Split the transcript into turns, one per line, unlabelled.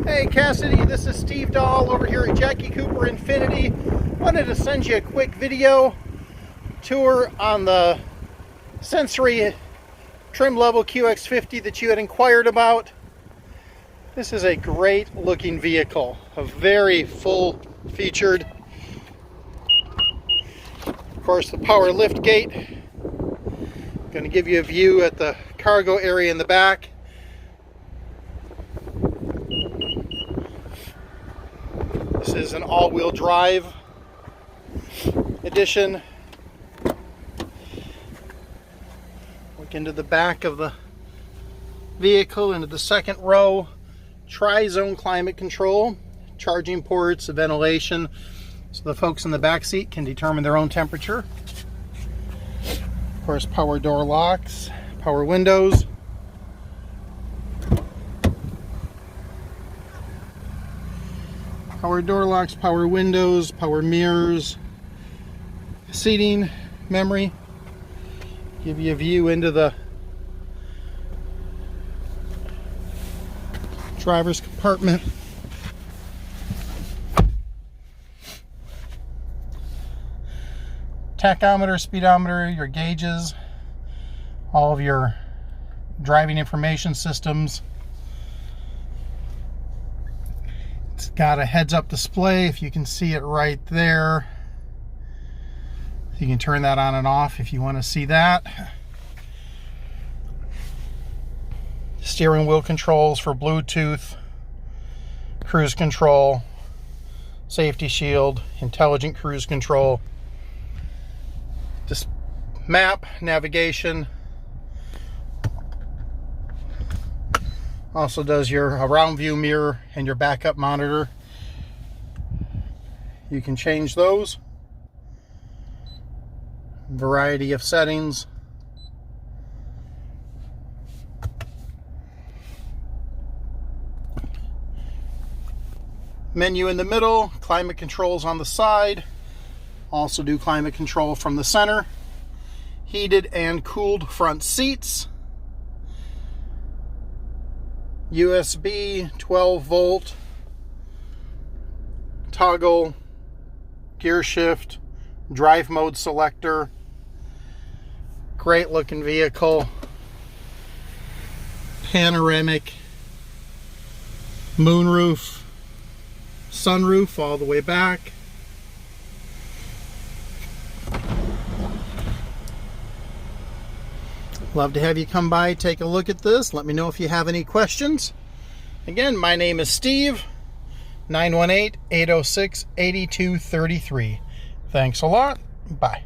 Hey Cassidy, this is Steve Dahl over here at Jackie Cooper Infinity. Wanted to send you a quick video tour on the Sensory trim level QX50 that you had inquired about. This is a great looking vehicle, a very full featured. Of course, the power lift gate. Going to give you a view at the cargo area in the back. This is an all-wheel drive edition. Look into the back of the vehicle, into the second row. Tri-zone climate control, charging ports, ventilation, so the folks in the back seat can determine their own temperature. Of course, power door locks, power windows. Power door locks, power windows, power mirrors, seating, memory. Give you a view into the driver's compartment. Tachometer, speedometer, your gauges, all of your driving information systems. It's got a heads-up display, if you can see it right there. You can turn that on and off if you want to see that. Steering wheel controls for Bluetooth, cruise control, safety shield, intelligent cruise control, just map, navigation. Also does your around view mirror and your backup monitor. You can change those. Variety of settings. Menu in the middle, climate controls on the side. Also do climate control from the center. Heated and cooled front seats. USB 12 volt toggle gear shift, drive mode selector. Great looking vehicle. Panoramic moonroof, sunroof all the way back. Love to have you come by, take a look at this. Let me know if you have any questions. Again, my name is Steve, 918-806-8233. Thanks a lot. Bye.